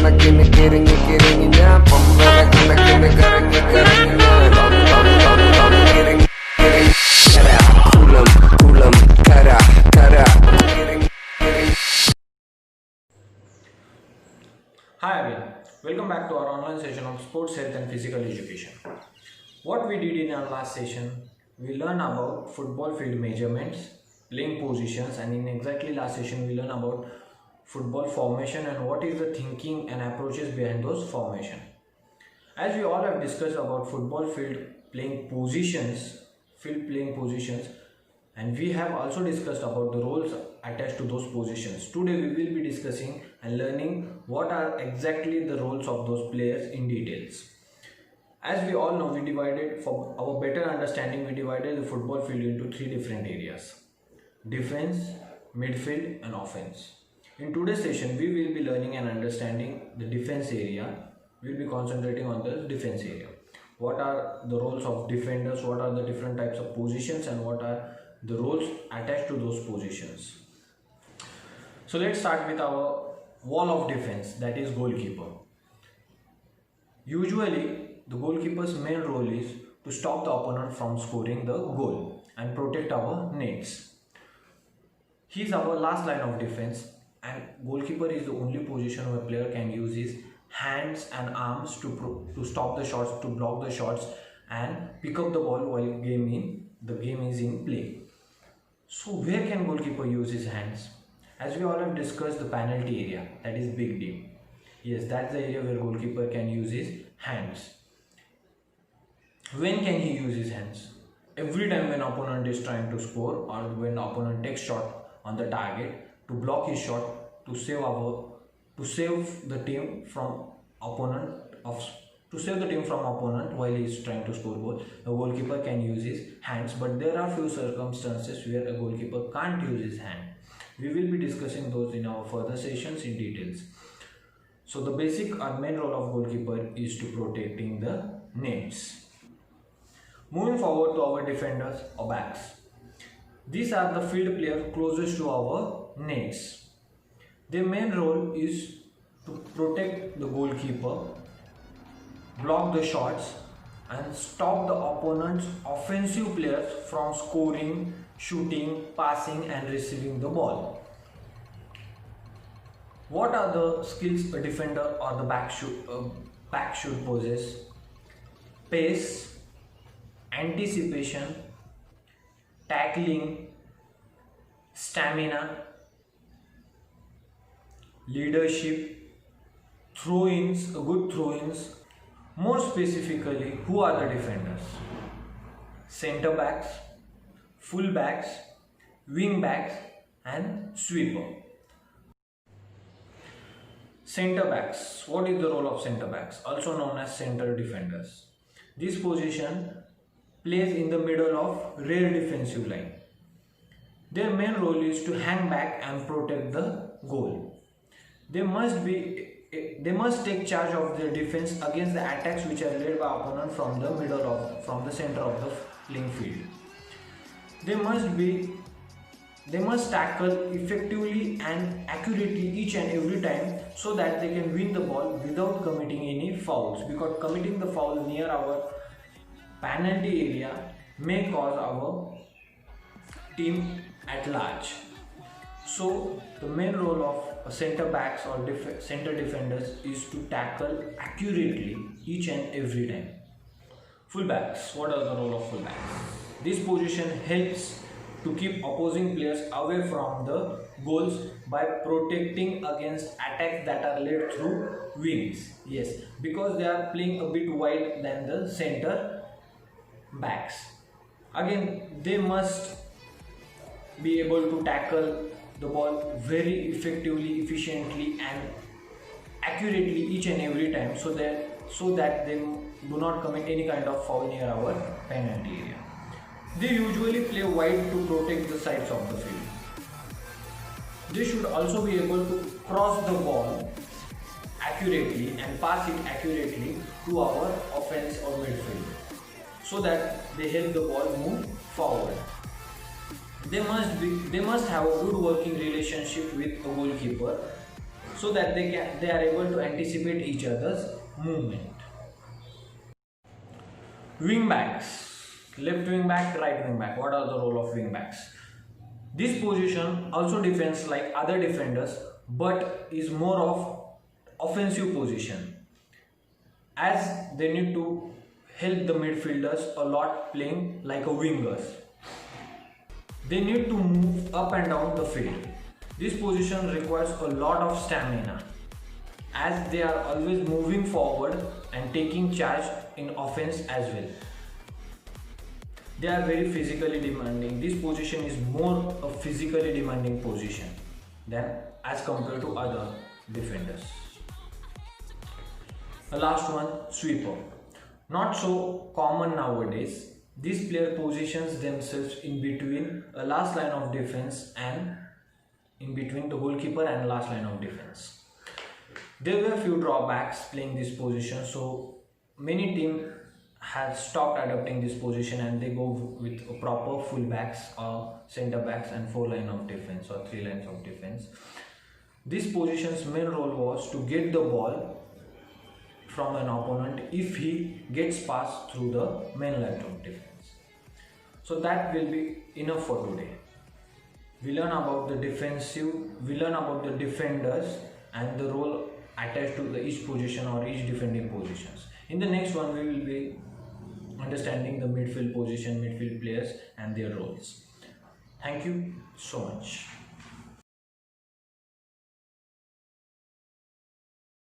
കണക്കിന് കിറങ്ങി കിറങ്ങി ഞാൻ പമ്പര കണക്കിന് കറങ്ങി കറങ്ങി ഞാൻ കിറങ്ങി കിറങ്ങി കര കുളം കുളം കര കര കിറങ്ങി കിറങ്ങി. Hi again, welcome back to our online session of sports health and physical education. What we did in our last session, we learned about football field measurements, playing positions, and in exactly last session we learned about football formation and what is the thinking and approaches behind those formation. As we all have discussed about football field playing positions, and we have also discussed about the roles attached to those positions. Today we will be discussing and learning what are exactly the roles of those players in details. As we all know, for our better understanding, we divided the football field into three different areas: defense, midfield and offense. In today's session, we will be learning and understanding the defense area. We will be concentrating on the defense area. What are the roles of defenders, what are the different types of positions, and what are the roles attached to those positions. So let's start with our wall of defense, that is goalkeeper. Usually the goalkeeper's main role is to stop the opponent from scoring the goal and protect our nets. He is our last line of defense, and goalkeeper is the only position where a player can use his hands and arms to stop the shots, to block the shots and pick up the ball while the game is in play. So where can goalkeeper use his hands? As we all have discussed, the penalty area, that is big D. Yes, that's the area where goalkeeper can use his hands. When can he use his hands? Every time when opponent is trying to score, or when opponent takes shot on the target, to block his shot, to save the team from opponent while he is trying to score goal, a goalkeeper can use his hands. But there are few circumstances where a goalkeeper can't use his hand. We will be discussing those in our further sessions in details. So the basic or main role of goalkeeper is to protecting the nets. Moving forward to our defenders or backs. These are the field players closest to our nets. Their main role is to protect the goalkeeper, block the shots and stop the opponent's offensive players from scoring, shooting, passing and receiving the ball. What are the skills a defender or the back should possess? Pace, anticipation, tackling, stamina, leadership, throw-ins, good throw-ins. More specifically, who are the defenders? Center backs, full backs, wing backs and sweeper. Center backs. What is the role of center backs? Also known as center defenders. This position plays in the middle of rear defensive line. Their main role is to hang back and protect the goal. They must take charge of their defense against the attacks which are led by opponent from the center of the playing field. They must tackle effectively and accurately each and every time so that they can win the ball without committing any fouls, because committing the foul near our penalty area may cause our team at large. So the main role of center backs or center defenders is to tackle accurately each and every time. Fullbacks. What are the role of fullbacks? This position helps to keep opposing players away from the goals by protecting against attacks that are led through wings. Yes, because they are playing a bit wide than the center backs. Again, they must be able to tackle the ball very effectively, efficiently and accurately each and every time so that they do not commit any kind of foul near our penalty area. They usually play wide to protect the sides of the field. They should also be able to cross the ball accurately and pass it accurately to our offense or midfield so that they help the ball move forward. They must have a good working relationship with a goalkeeper so that they are able to anticipate each other's movement. Wing backs, left wing back, right wing back. What are the role of wing backs? This position also defends like other defenders, but is more of offensive position, as they need to help the midfielders a lot playing like a wingers. They need to move up and down the field. This position requires a lot of stamina, as they are always moving forward and taking charge in offense as well. They are very physically demanding. This position is more a physically demanding position than as compared to other defenders. The last one, sweeper. Not so common nowadays. These player positions themselves in between a last line of defense and in between the goalkeeper and last line of defense. There were few drawbacks playing this position, so many teams have stopped adopting this position and they go with a proper full backs or center backs and 4 line of defense or 3 lines of defense. This position's main role was to get the ball from an opponent if he gets passed through the main line of defense. So that will be enough for today. We learn about the defensive, we learn about the defenders and the role attached to each position or each defending positions. In the next one, we will be understanding the midfield position, midfield players and their roles. Thank you so much.